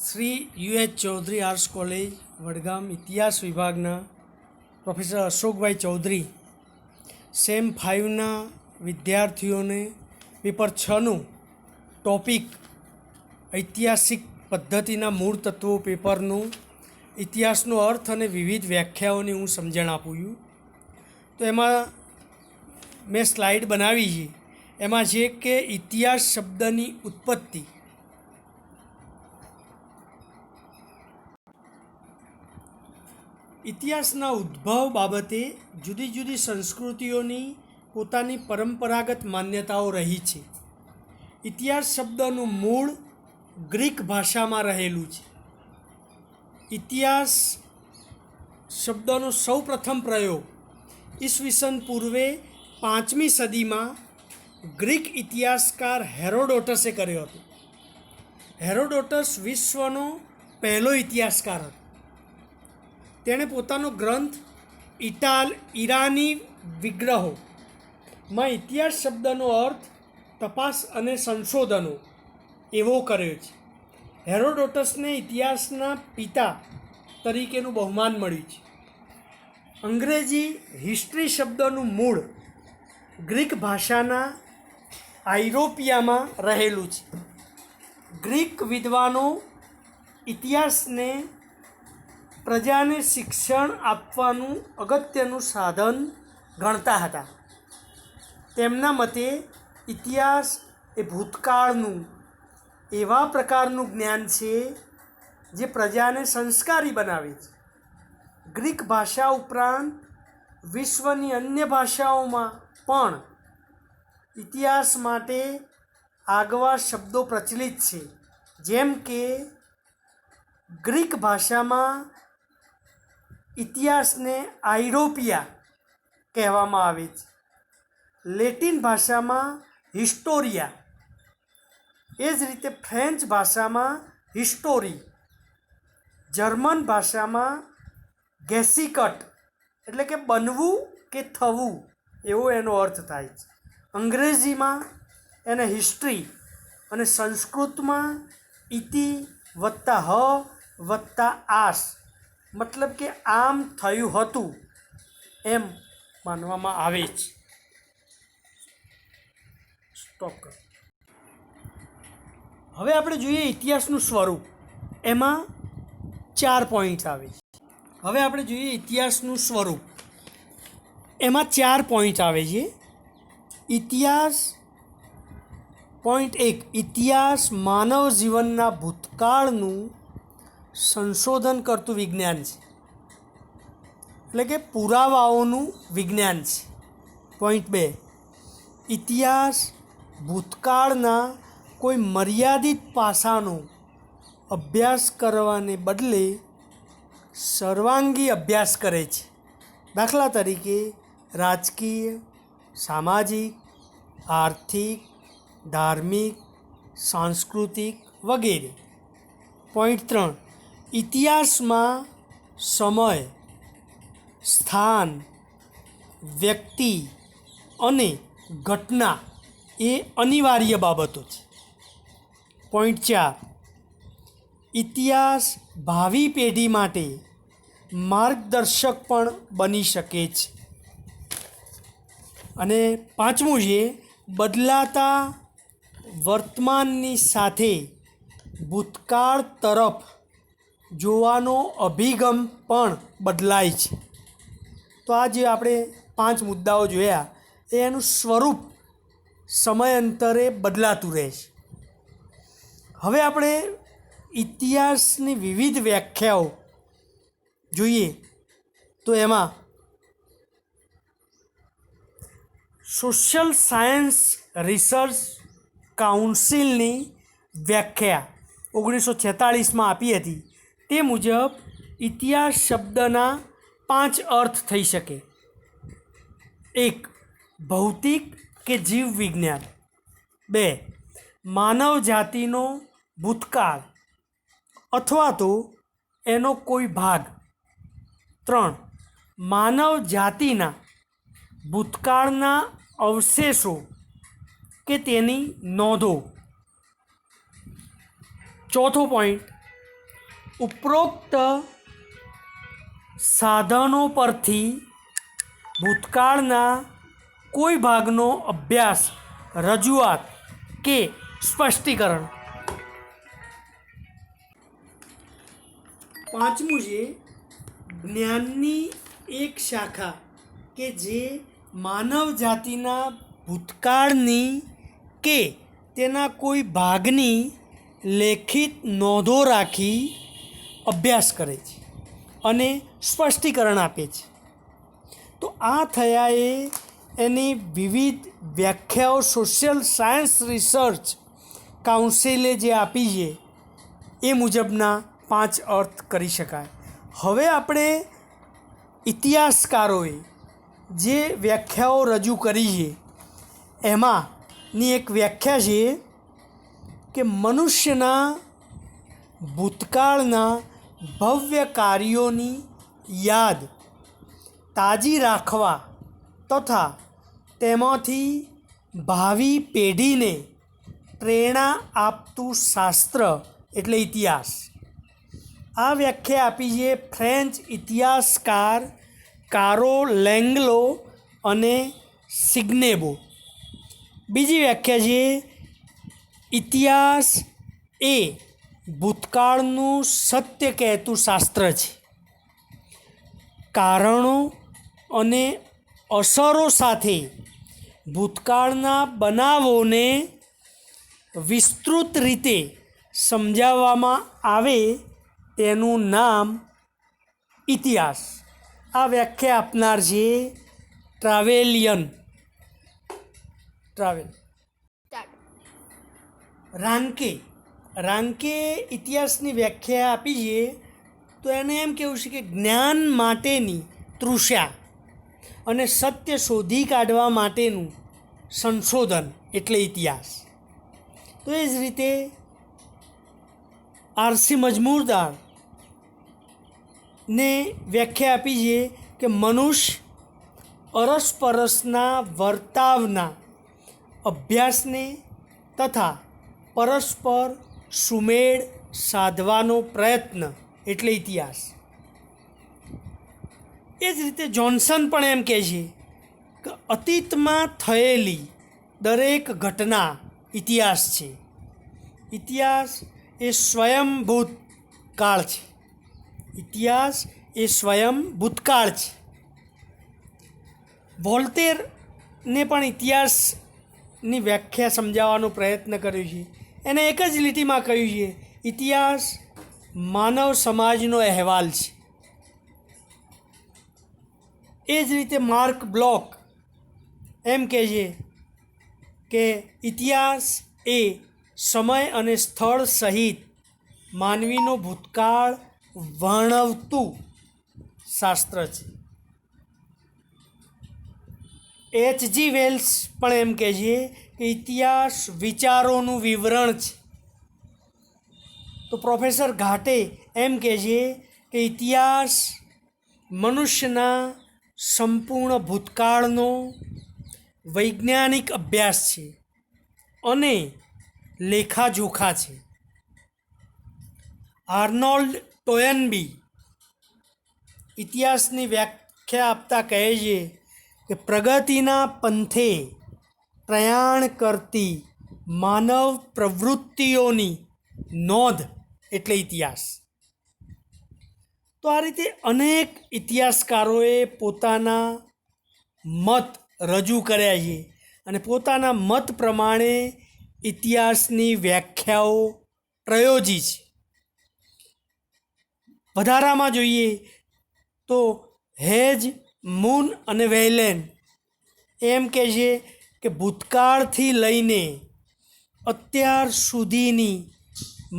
Shri યુએચ Chaudhary arts college Vadgam ઇતિહાસ વિભાગના professor અશોકભાઈ Chaudhary same 5ના વિદ્યાર્થીઓને પેપર 6નું ટોપિક ઐતિહાસિક પદ્ધતિના મૂળ તત્વો પેપરનું ઇતિહાસનો અર્થ અને વિવિધ વ્યાખ્યાઓની હું સમજણ આપું છું. તો એમાં મેં સ્લાઇડ બનાવી છે. એમાં છે કે ઇતિહાસ શબ્દની ઉત્પત્તિ. ઇતિહાસના ઉદ્ભવ બાબતે જુદી જુદી સંસ્કૃતિઓની પોતાની પરંપરાગત માન્યતાઓ રહી છે. ઇતિહાસ શબ્દનું મૂળ ગ્રીક ભાષામાં રહેલું છે. ઇતિહાસ શબ્દનો સૌપ્રથમ પ્રયોગ ઈસવીસન પૂર્વે 5મી સદીમાં ગ્રીક ઇતિહાસકાર હેરોડોટસે કર્યો હતો. હેરોડોટસ વિશ્વનો પહેલો ઇતિહાસકાર હતો. તેણે પોતાનો ગ્રંથ ઈરાની વિગ્રહોમાં ઇતિહાસ શબ્દનો અર્થ તપાસ અને સંશોધનો એવો કર્યો છે. હેરોડોટસને ઇતિહાસના પિતા તરીકેનું બહુમાન મળ્યું છે. અંગ્રેજી હિસ્ટ્રી શબ્દનું મૂળ ગ્રીક ભાષાના આઇરોપિયામાં રહેલું છે. ગ્રીક વિદ્વાનો ઇતિહાસને પ્રજાને શિક્ષણ આપવાનું અગત્યનું સાધન ગણતા હતા. તેમના મતે ઇતિહાસ એ ભૂતકાળનું એવા પ્રકારનું જ્ઞાન છે જે પ્રજાને સંસ્કારી બનાવે છે. ગ્રીક ભાષા ઉપરાંત વિશ્વની અન્ય ભાષાઓમાં પણ ઇતિહાસ માટે આગવા શબ્દો પ્રચલિત છે. જેમ કે ગ્રીક ભાષામાં ઇતિહાસને આઇરોપિયા કહેવામાં આવે છે. લેટિન ભાષામાં હિસ્ટોરિયા, એ જ રીતે ફ્રેન્ચ ભાષામાં હિસ્ટોરી, જર્મન ભાષામાં ગેસિકટ એટલે કે બનવું કે થવું એવો એનો અર્થ થાય છે. અંગ્રેજીમાં એને હિસ્ટ્રી અને સંસ્કૃતમાં ઇતિ વત્તા હ વત્તા આસ મતલબ કે આમ થયું હતું એમ માનવામાં આવે છે. સ્ટોપ કરો. હવે આપણે જોઈએ ઇતિહાસનું સ્વરૂપ. એમાં 4 પોઈન્ટ આવે છે. હવે આપણે જોઈએ ઇતિહાસનું સ્વરૂપ. એમાં 4 પોઈન્ટ આવે છે. ઇતિહાસ પોઈન્ટ 1, ઇતિહાસ માનવ જીવનના ભૂતકાળનું સંશોધન કરતું વિજ્ઞાન છે, એટલે કે પુરાવાઓનું વિજ્ઞાન છે. પોઈન્ટ 2, ઇતિહાસ ભૂતકાળના કોઈ મર્યાદિત પાસાનો અભ્યાસ કરવાને બદલે સર્વાંગી અભ્યાસ કરે છે. દાખલા તરીકે રાજકીય, સામાજિક, આર્થિક, ધાર્મિક, સાંસ્કૃતિક વગેરે. પોઈન્ટ 3, ઇતિહાસમાં સમય, સ્થાન, વ્યક્તિ અને ઘટના એ અનિવાર્ય બાબતો છે. પોઈન્ટ 4, ઇતિહાસ ભાવિ પેઢી માટે માર્ગદર્શક પણ બની શકે છે. અને 5મું છે, બદલાતા વર્તમાનની સાથે ભૂતકાળ તરફ જોવાનો અભિગમ પણ બદલાય છે. તો આ જે આપણે 5 મુદ્દાઓ જોયા એ એનું સ્વરૂપ સમયાંતરે બદલાતું રહે છે. હવે આપણે ઇતિહાસની વિવિધ વ્યાખ્યાઓ જોઈએ તો એમાં સોશિયલ સાયન્સ રિસર્ચ કાઉન્સિલની વ્યાખ્યા 1946માં આપી હતી. તે મુજબ ઇતિહાસ શબ્દના 5 અર્થ થઈ શકે. 1, ભૌતિક કે જીવ વિજ્ઞાન. 2, માનવ જાતિનો ભૂતકાળ અથવા તો એનો કોઈ ભાગ. 3, માનવ જાતિના ભૂતકાળના અવશેષો કે તેની નોંધો. ચોથો પોઈન્ટ, ઉપરોક્ત સાધનો પરથી ભૂતકાળના કોઈ ભાગનો અભ્યાસ, રજૂઆત કે સ્પષ્ટીકરણ. પાંચમું છે જ્ઞાનની એક શાખા કે જે માનવ જાતિના ભૂતકાળની કે તેના કોઈ ભાગની લેખિત નોંધો રાખી અભ્યાસ કરે છે અને સ્પષ્ટીકરણ આપે છે. તો આ થયા એની વિવિધ વ્યાખ્યાઓ સોશિયલ સાયન્સ રિસર્ચ કાઉન્સિલે જે આપી છે એ મુજબના 5 અર્થ કરી શકાય. હવે આપણે ઇતિહાસકારોએ જે વ્યાખ્યાઓ રજૂ કરી છે એમાંની એક વ્યાખ્યા છે કે મનુષ્યના ભૂતકાળના ભવ્ય કાર્યોની યાદ તાજી રાખવા તથા તેમાંથી ભાવિ પેઢીને પ્રેરણા આપતું શાસ્ત્ર એટલે ઇતિહાસ. આ વ્યાખ્યા આપી છે ફ્રેન્ચ ઇતિહાસકાર કારો લેંગ્લો અને સિગ્નેબો. બીજી વ્યાખ્યા છે ઇતિહાસ એ ભૂતકાળનું સત્ય કહેતું શાસ્ત્ર છે. કારણો અને અસરો સાથે ભૂતકાળના બનાવોને વિસ્તૃત રીતે સમજાવવામાં આવે તેનું નામ ઇતિહાસ. આ વ્યાખ્યા આપનાર છે ટ્રાવેલ. રાન્કે ઇતિહાસની વ્યાખ્યા આપી છે તો એને એમ કહેવું છે કે જ્ઞાન માટેની તૃષા અને સત્ય શોધી કાઢવા માટેનું સંશોધન એટલે ઇતિહાસ. તો એ જ રીતે આરસી મજમૂરદાર ને વ્યાખ્યા આપી છે કે મનુષ્ય અરસપરસના વર્તાવના અભ્યાસને તથા પરસ્પર સુમેળ સાધવાનો પ્રયત્ન એટલે ઇતિહાસ. એ જ રીતે જોન્સન પણ એમ કહે છે કે અતીતમાં થયેલી દરેક ઘટના ઇતિહાસ છે. ઇતિહાસ એ સ્વયંભૂત કાળ છે. ઇતિહાસ એ સ્વયં ભૂતકાળ છે. વોલ્ટેરને પણ ઇતિહાસની વ્યાખ્યા સમજાવવાનો પ્રયત્ન કર્યો છે. એને એક જ લીટીમાં કહ્યું છે ઇતિહાસ માનવ સમાજનો અહેવાલ છે. એ જ રીતે માર્ક બ્લોક એમ કહે છે કે ઇતિહાસ એ સમય અને સ્થળ સહિત માનવીનો ભૂતકાળ વર્ણવતું શાસ્ત્ર છે. H.G. વેલ્સ પણ એમ કહે છે કે ઇતિહાસ વિચારોનું વિવરણ છે. તો પ્રોફેસર ઘાટે એમ કહે છે કે ઇતિહાસ મનુષ્યના સંપૂર્ણ ભૂતકાળનો વૈજ્ઞાનિક અભ્યાસ છે અને લેખાજોખા છે. આર્નોલ્ડ ટોયનબી ઇતિહાસની વ્યાખ્યા આપતા કહે છે કે પ્રગતિના પંથે પ્રયાણ કરતી માનવ પ્રવૃત્તિઓની નોંધ એટલે ઇતિહાસ. તો આ રીતે અનેક ઇતિહાસકારોએ પોતાના મત રજૂ કર્યા છે અને પોતાના મત પ્રમાણે ઇતિહાસની વ્યાખ્યાઓ પ્રયોજી છે. વધારામાં જોઈએ તો હેજ, મૂન અને વેલેન એમ કહે છે કે ભૂતકાળથી લઈને અત્યાર સુધીની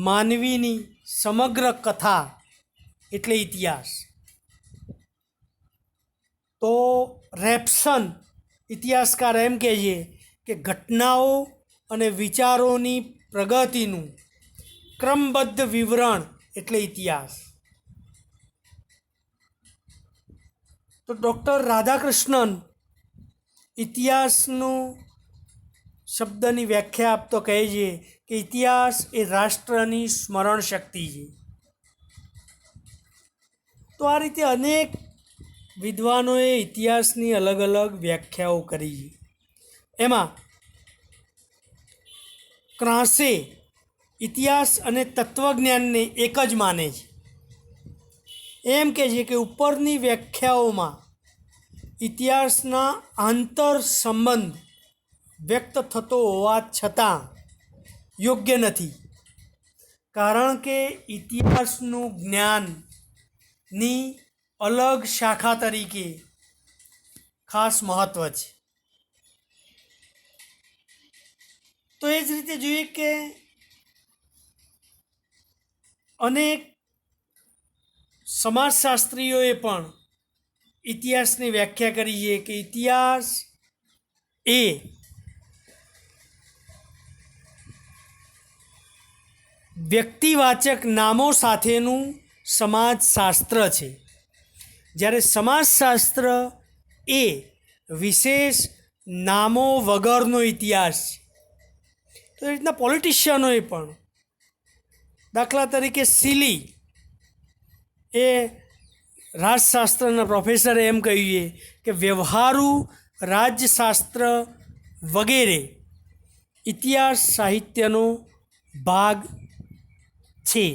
માનવીની સમગ્ર કથા એટલે ઇતિહાસ. તો રેપ્સન ઇતિહાસકાર એમ કહે છે કે ઘટનાઓ અને વિચારોની પ્રગતિનું ક્રમબદ્ધ વિવરણ એટલે ઇતિહાસ. તો ડૉક્ટર રાધાકૃષ્ણન ઇતિહાસનું શબ્દની વ્યાખ્યા આપતો કહે છે કે ઇતિહાસ એ રાષ્ટ્રની સ્મરણ શક્તિ છે. તો આ રીતે અનેક વિદ્વાનોએ ઇતિહાસની અલગ અલગ વ્યાખ્યાઓ કરી છે. એમાં ક્રાંસે ઇતિહાસ અને તત્વજ્ઞાનને એક જ માને છે. એમ કહે છે કે ઉપરની વ્યાખ્યાઓમાં ઇતિહાસના આંતર સંબંધ વ્યક્ત થતો હોવા છતાં યોગ્ય નથી, કારણ કે ઇતિહાસનું જ્ઞાનની અલગ શાખા તરીકે ખાસ મહત્ત્વ છે. તો એ જ રીતે જોઈએ કે અનેક સમાજશાસ્ત્રીઓએ પણ ઇતિહાસની વ્યાખ્યા કરી છે કે ઇતિહાસ એ વ્યક્તિવાચક નામો સાથેનું સમાજશાસ્ત્ર છે, જ્યારે સમાજશાસ્ત્ર એ વિશેષ નામો વગરનો ઇતિહાસ છે. તો એ રીતના પોલિટિશિયનોએ પણ, દાખલા તરીકે સીલી એ રાજશાસ્ત્રના પ્રોફેસરે એમ કહ્યું કે વ્યવહારુ રાજશાસ્ત્ર વગેરે ઇતિહાસ સાહિત્યનો ભાગ છે.